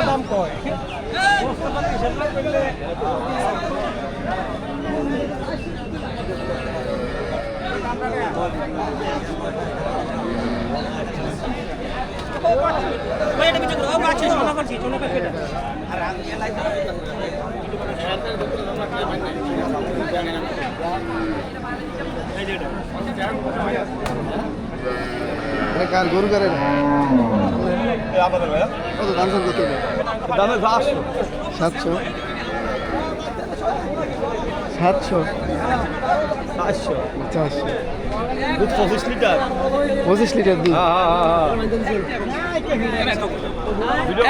দাম কয় কার গরু করে দামে 700 700 400 দুধ 25 লিটার দুধ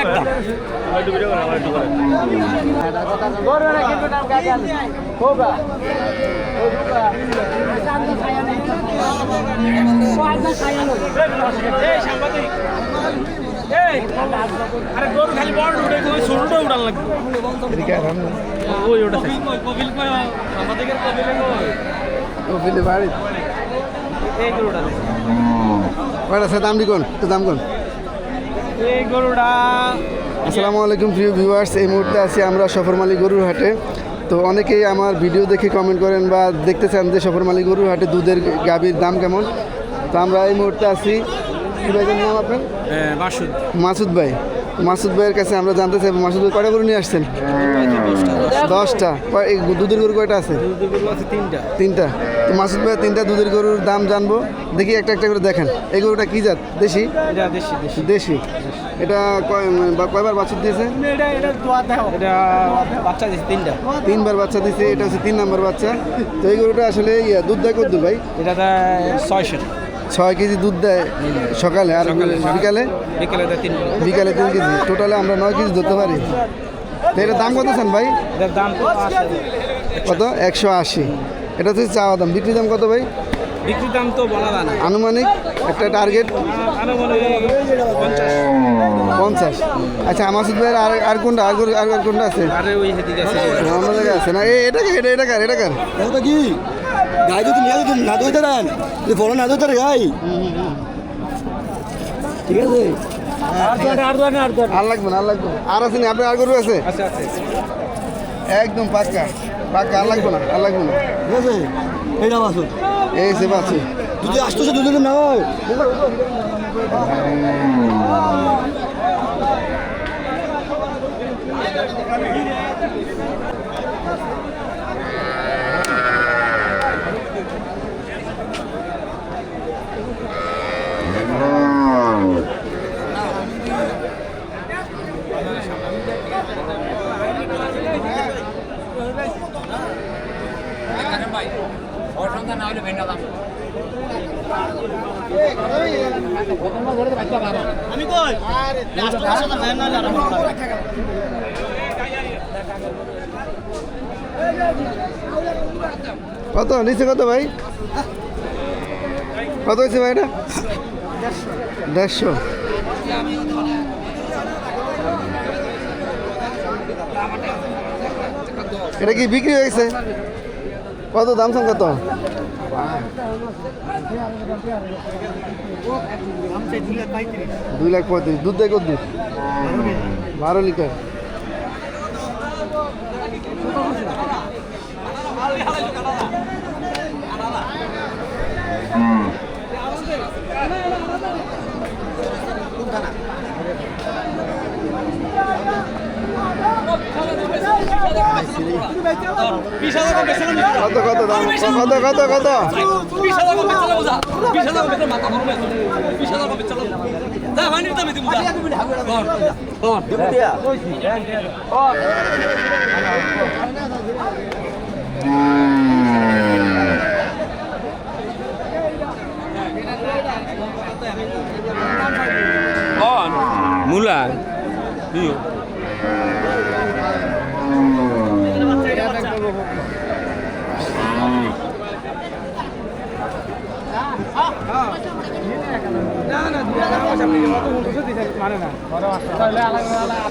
একদম আরে গরু খালি বড় উঠে কই ছোটটা উড়ান লাগবে এদিকে আরাম না ওই ওটা কপিল কই আমাদের কপিলে কই কপিলে বাড়ি এই গরুটা ওটা সে দাম দিকোন তো দাম কোন এই গরুটা আসসালামু আলাইকুম প্রিয় ভিউয়ার্স এই মুহূর্তে আছি আমরা সফরমালী গরুর হাটে তো অনেকেই আমার ভিডিও দেখে কমেন্ট করেন বা দেখতে চান যে সফরমালী গরুর হাটে দুধের গাভীর দাম কেমন তো আমরা এই মুহূর্তে আছি কি ভাইয়ের নাম আপনার মাসুদ ভাই মাসুদ ভাইয়ের কাছে আমরা জানতে চাই মাসুদ ভাই কয়টা গরু নিয়ে আসছেন 10টা দুধের গরু কয়টা আছে 3টা তো মাসুদ ভাই 3টা দুধের গরুর দাম জানবো দেখি একটা একটা করে দেখেন এই গরুটা কি জাত দেশি দেশি এটা কয়বার বাচ্চা দিয়েছে তিনবার বাচ্চা দিয়েছে এটা হচ্ছে 3 নাম্বার বাচ্চা তো এই গরুটা আসলে দুধ দেয় কত ভাই এটা 6 কেজি দুধ দেয় সকালে আর বিকালে 3 কেজি টোটালে আমরা 9 কেজি ধরতে পারি তো এটার দাম কত চান ভাই এটার দাম কত 180 এটা হচ্ছে চাওয়া দাম বিক্রি দাম কত ভাই বিক্রি দাম তো বলা যায় না আনুমানিক একটা টার্গেট 50 আচ্ছা মাসুদ ভাইয়ের আর কোনটা আর কোনটা আছে অন্য জায়গায় আছে না এটা কার এটা কি গাই যদি নিয়ে যদি না দইতে দেন যে বড় না দইতে গাই ঠিক আছে আর লাগবে না আর আছে না আপনার আর গরু আছে একদম পাক্কা আর লাগবে না ঠিক আছে এইটা বাসু এই সে বাসু যদি আসতেছে দুদিন না হয় কত নিচে কত ভাই কত হয়েছে ভাই এটা 150 এটা কি বিক্রি হয়ে গেছে কত দাম কত 2,35,000 দুধ দেয় কত 12 লিটার কত কত দাম কত মূলা না না দুই টাকা আমার সামনে কত বলতেছে দিতে মানে না তাহলে আলাদা আলাদা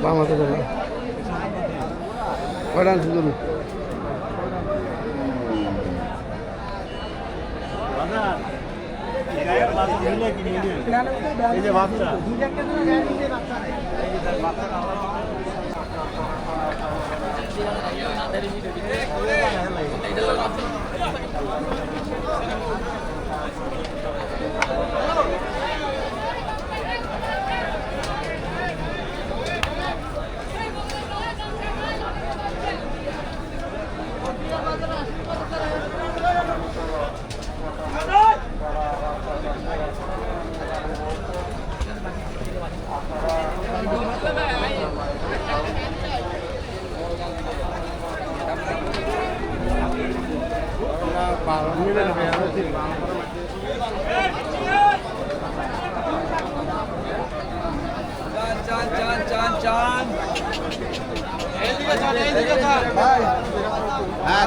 বামাতে দেবো কয়টা আনছি ধরুন এই যে বাচ্চা হ্যাঁ